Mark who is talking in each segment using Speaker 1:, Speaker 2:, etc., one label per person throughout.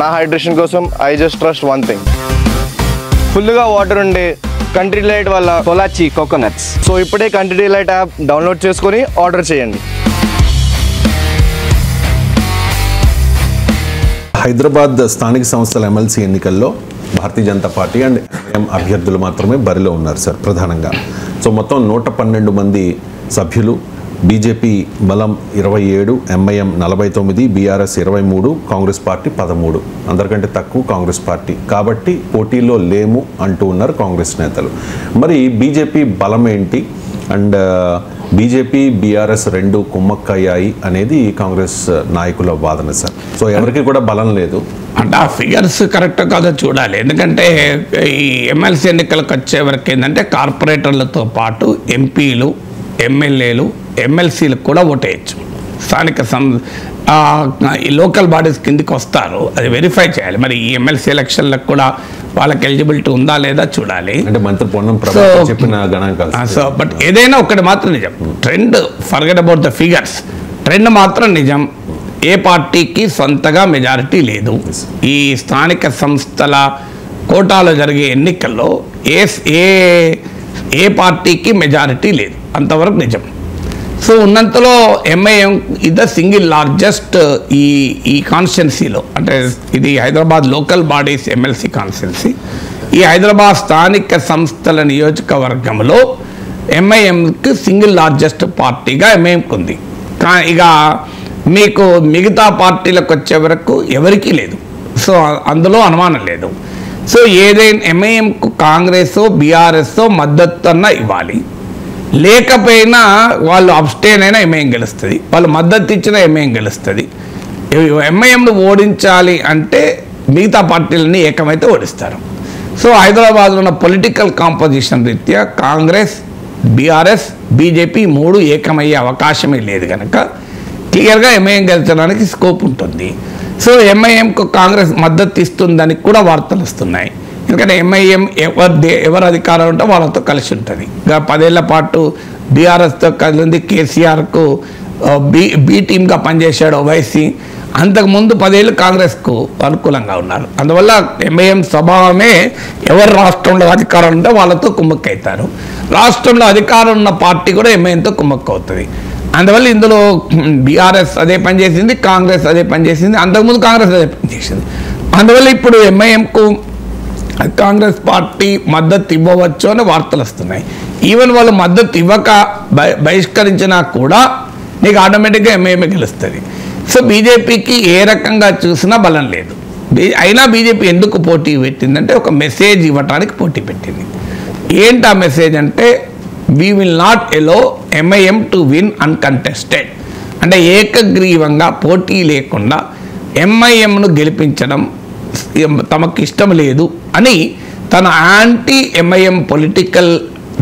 Speaker 1: నా హైడ్రేషన్ కోసం I just trust one thing, ఫుల్గా వాటర్ ఉండే కంట్రీ డిలైట్ వల్ల
Speaker 2: పొలాచి కోకోనట్స్.
Speaker 1: సో ఇప్పుడే కంట్రీ డిలైట్ యాప్ డౌన్లోడ్ చేసుకొని ఆర్డర్ చేయండి.
Speaker 3: హైదరాబాద్ స్థానిక సంస్థల ఎమ్మెల్సీ ఎన్నికల్లో Bharatiya Janata party and MIM అభ్యర్థులు మాత్రమే బరిలో ఉన్నారు సార్ ప్రధానంగా. సో మొత్తం 112 మంది సభ్యులు, బీజేపీ బలం 27, ఎంఐఎం 49, బీఆర్ఎస్ 23, కాంగ్రెస్ పార్టీ 13. అందరికంటే తక్కువ కాంగ్రెస్ పార్టీ. కాబట్టి పోటీలో లేము అంటూ ఉన్నారు కాంగ్రెస్ నేతలు. మరి బీజేపీ బలం ఏంటి అండ్ బీజేపీ బీఆర్ఎస్ రెండు కుమ్మక్కయ్యాయి అనేది కాంగ్రెస్ నాయకుల వాదన సార్. సో ఎవరికి కూడా బలం లేదు
Speaker 4: అంటే ఆ ఫిగర్స్ కరెక్ట్ కాదో చూడాలి. ఎందుకంటే ఈ ఎమ్మెల్సీ ఎన్నికలకు వచ్చే వరకు ఏంటంటే కార్పొరేటర్లతో పాటు ఎంపీలు, ఎమ్మెల్యేలు, ఎమ్మెల్సీలకు కూడా ఓటేయచ్చు. స్థానిక ఈ లోకల్ బాడీస్ కిందికి వస్తారు, అది వెరిఫై చేయాలి. మరి ఈ ఎమ్మెల్సీ ఎలక్షన్లకు కూడా వాళ్ళకి ఎలిజిబిలిటీ ఉందా లేదా చూడాలి.
Speaker 3: అంటే మంత్రి పొన్నం ప్రభాకర్ చెప్పిన గణాంకాలు.
Speaker 4: సో బట్ ఏదైనా ఒకటి మాత్రం నిజం, trend forget about the figures, trend మాత్రం నిజం. ఏ పార్టీకి సొంతగా మెజారిటీ లేదు. ఈ స్థానిక సంస్థల కోటాలో జరిగే ఎన్నికల్లో ఏ పార్టీకి మెజారిటీ లేదు, అంతవరకు నిజం. సో ఉన్నంతలో MIM is the single largest ఈ కాన్స్టిట్యున్సీలో, అంటే ఇది Hyderabad local bodies MLC constituency. ఈ హైదరాబాద్ స్థానిక సంస్థల నియోజకవర్గంలో ఎంఐఎంకి సింగిల్ లార్జెస్ట్ పార్టీగా ఎంఐఎంకి ఉంది. ఇక మీకు మిగతా పార్టీలకు వచ్చే వరకు ఎవరికీ లేదు. సో అందులో అనుమానం లేదు. సో ఏదైనా ఎంఐఎంకు కాంగ్రెస్ బీఆర్ఎస్ మద్దతు అన్నా ఇవ్వాలి, లేకపోయినా వాళ్ళు అబ్స్టైన్ అయినా ఎంఐఎం గెలుస్తుంది, వాళ్ళు మద్దతు ఇచ్చినా ఎంఐఎం గెలుస్తుంది. ఎంఐఎంను ఓడించాలి అంటే మిగతా పార్టీలని ఏకమైతే ఓడిస్తారు. సో హైదరాబాద్లో ఉన్న పొలిటికల్ కాంపోజిషన్ రీత్యా కాంగ్రెస్, బీఆర్ఎస్, బీజేపీ మూడు ఏకమయ్యే అవకాశమే లేదు కనుక క్లియర్గా ఎంఐఎం గెలిచడానికి స్కోప్ ఉంటుంది. సో ఎంఐఎంకు కాంగ్రెస్ మద్దతు ఇస్తుందని కూడా వార్తలు వస్తున్నాయి. ఎందుకంటే ఎంఐఎం ఎవరు అధికారం ఉంటే వాళ్ళతో కలిసి ఉంటుంది. 10 ఏళ్ల పాటు బీఆర్ఎస్తో కలిసి కేసీఆర్కు బి టీమ్గా పనిచేశాడు ఓవైసీ. అంతకుముందు 10 ఏళ్ళు కాంగ్రెస్కు అనుకూలంగా ఉన్నారు. అందువల్ల ఎంఐఎం స్వభావమే ఎవరు రాష్ట్రంలో అధికారం ఉంటే వాళ్ళతో కుమ్మక్కవుతారు. రాష్ట్రంలో అధికారం ఉన్న పార్టీ కూడా ఎంఐఎంతో కుమ్మక్కవుతుంది. అందువల్ల ఇందులో బీఆర్ఎస్ అదే పనిచేసింది, కాంగ్రెస్ అదే పనిచేసింది, అంతకుముందు కాంగ్రెస్ అదే పనిచేసింది. అందువల్ల ఇప్పుడు ఎంఐఎంకు కాంగ్రెస్ పార్టీ మద్దతు ఇవ్వవచ్చు అని వార్తలు వస్తున్నాయి. ఈవెన్ వాళ్ళు మద్దతు ఇవ్వక బహిష్కరించినా కూడా నీకు ఆటోమేటిక్గా ఎంఐఎంఏ గెలుస్తుంది. సో బీజేపీకి ఏ రకంగా చూసినా బలం లేదు. అయినా బీజేపీ ఎందుకు పోటీ పెట్టిందంటే ఒక మెసేజ్ ఇవ్వటానికి పోటీ పెట్టింది. ఏంటి ఆ మెసేజ్ అంటే we will not allow MIM to win uncontested. అంటే ఏకగ్రీవంగా పోటీ లేకుండా ఎంఐఎంను గెలిపించడం తమకు ఇష్టం లేదు అని తన యాంటీ ఎంఐఎం పొలిటికల్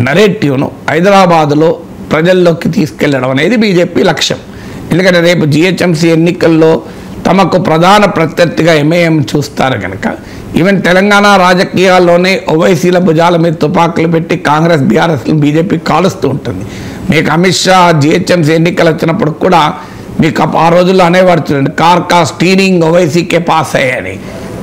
Speaker 4: నరేటివ్ను హైదరాబాదులో ప్రజల్లోకి తీసుకెళ్లడం అనేది బీజేపీ లక్ష్యం. ఎందుకంటే రేపు జిహెచ్ఎంసీ ఎన్నికల్లో తమకు ప్రధాన ప్రత్యర్థిగా ఎంఐఎం చూస్తారు కనుక ఈవెన్ తెలంగాణ రాజకీయాల్లోనే ఓవైసీల భుజాల మీద తుపాకులు పెట్టి కాంగ్రెస్ బీఆర్ఎస్లు బీజేపీ కాలుస్తూ ఉంటుంది. మీకు అమిత్ షా జిహెచ్ఎంసీ ఎన్నికలు వచ్చినప్పుడు కూడా మీకు ఆ రోజుల్లో అనేవాడు చూడండి, కార్ స్టీరింగ్ ఓవైసీకే పాస్ అయ్యాయని.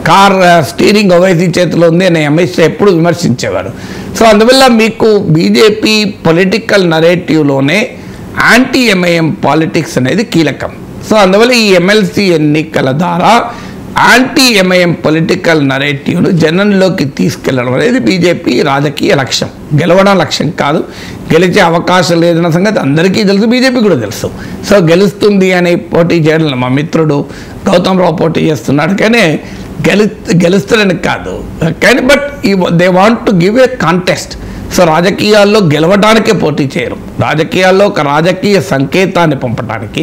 Speaker 4: కార్ స్టీరింగ్ ఓవైసీ చేతిలో ఉంది అని అమిత్ షా ఎప్పుడు విమర్శించేవారు. సో అందువల్ల మీకు బీజేపీ పొలిటికల్ నరేటివ్లోనే యాంటీ ఎంఐఎం పాలిటిక్స్ అనేది కీలకం. సో అందువల్ల ఈ ఎమ్మెల్సీ ఎన్నికల ద్వారా యాంటీ ఎంఐఎం పొలిటికల్ నరేటివ్ను జనంలోకి తీసుకెళ్లడం అనేది బీజేపీ రాజకీయ లక్ష్యం. గెలవడం లక్ష్యం కాదు, గెలిచే అవకాశం లేదన్న సంగతి అందరికీ తెలుసు, బీజేపీ కూడా తెలుసు. సో గెలుస్తుంది అని పోటీ చేయడం మా మిత్రుడు గౌతమ్ రావు పోటీ చేస్తున్నాడు, కానీ గెలుస్తాడని కాదు, కానీ but they want to give a contest. So రాజకీయాల్లో గెలవడానికే పోటీ చేయరు, రాజకీయాల్లో ఒక రాజకీయ సంకేతాన్ని పంపడానికి,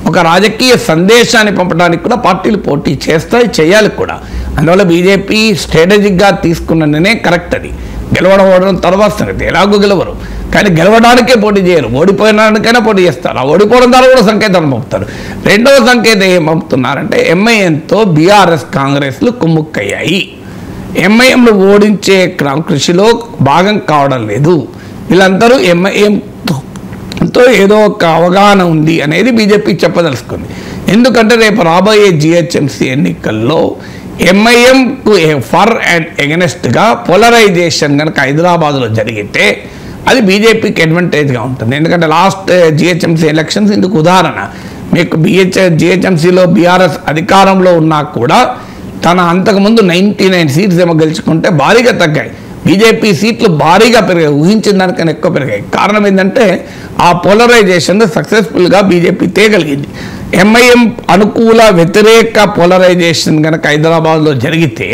Speaker 4: ఒక రాజకీయ సందేశాన్ని పంపడానికి కూడా పార్టీలు పోటీ చేస్తాయి, చేయాలి కూడా. అందువల్ల బీజేపీ స్ట్రాటజిక్గా తీసుకున్న నిర్ణయం కరెక్ట్. అది గెలవడం ఓడడం తర్వాత సంగతి, ఎలాగో గెలవరు, కానీ గెలవడానికే పోటీ చేయరు, ఓడిపోయినానికైనా పోటీ చేస్తారు. ఆ ఓడిపోవడం ద్వారా కూడా సంకేతాన్ని పంపుతారు. రెండవ సంకేతం ఏం పంపుతున్నారంటే ఎంఐఎంతో బీఆర్ఎస్ కాంగ్రెస్లు కుమ్ముక్కయ్యాయి, ఎంఐఎంను ఓడించే కృషిలో భాగం కావడం లేదు, వీళ్ళందరూ ఎంఐఎంతో ఏదో ఒక అవగాహన ఉంది అనేది బీజేపీ చెప్పదలుచుకుంది. ఎందుకంటే రేపు రాబోయే జిహెచ్ఎంసీ ఎన్నికల్లో ఎంఐఎంకు ఫర్ అండ్ ఎగనెస్ట్గా పోలరైజేషన్ కనుక హైదరాబాద్లో జరిగితే అది బీజేపీకి అడ్వాంటేజ్గా ఉంటుంది. ఎందుకంటే లాస్ట్ జిహెచ్ఎంసీ ఎలక్షన్స్ ఇందుకు ఉదాహరణ. మీకు జిహెచ్ఎంసీలో బీఆర్ఎస్ అధికారంలో ఉన్నా కూడా తన అంతకుముందు 99 సీట్స్ ఏమో గెలుచుకుంటే భారీగా తగ్గాయి. బీజేపీ సీట్లు భారీగా పెరిగాయి, ఊహించిన దానికన్నా ఎక్కువ పెరిగాయి. కారణం ఏంటంటే ఆ పోలరైజేషన్ సక్సెస్ఫుల్గా బీజేపీ తేగలిగింది. ఎంఐఎం అనుకూల వ్యతిరేక పోలరైజేషన్ కనుక హైదరాబాద్లో జరిగితే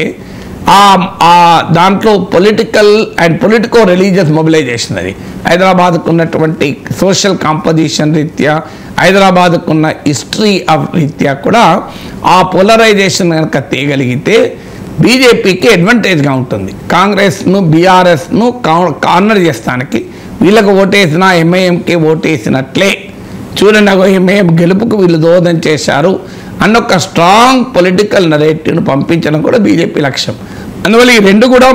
Speaker 4: దాంట్లో political and politico religious mobilisation, అది హైదరాబాద్కు ఉన్నటువంటి సోషల్ కాంపోజిషన్ రీత్యా, హైదరాబాద్కు ఉన్న హిస్టరీ ఆఫ్ రీత్యా కూడా ఆ పోలరైజేషన్ కనుక తేగలిగితే బీజేపీకి అడ్వాంటేజ్గా ఉంటుంది. కాంగ్రెస్ను బీఆర్ఎస్ను కార్నర్ చేస్తానికి వీళ్ళకు ఓటేసినా ఎంఐఎంకి ఓటేసినట్లే, చూడండి ఎంఐఎం గెలుపుకు వీళ్ళు దోహదం చేశారు అన్న ఒక స్ట్రాంగ్ పొలిటికల్ నరేటివ్ను పంపించడం కూడా బీజేపీ లక్ష్యం. అందువల్ల ఈ రెండు కూడా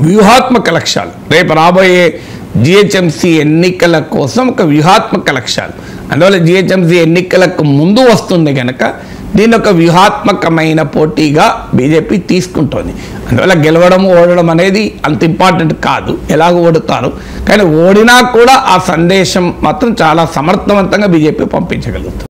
Speaker 4: వ్యూహాత్మక లక్ష్యాలు. రేపు రాబోయే జిహెచ్ఎంసీ ఎన్నికల కోసం ఒక వ్యూహాత్మక లక్ష్యాలు. అందువల్ల జిహెచ్ఎంసీ ఎన్నికలకు ముందు వస్తుంది కనుక దీని ఒక వ్యూహాత్మకమైన పోటీగా బీజేపీ తీసుకుంటోంది. అందువల్ల గెలవడం ఓడడం అనేది అంత ఇంపార్టెంట్ కాదు, ఎలాగో ఓడుతారు. కానీ ఓడినా కూడా ఆ సందేశం మాత్రం చాలా సమర్థవంతంగా బీజేపీ పంపించగలుగుతుంది.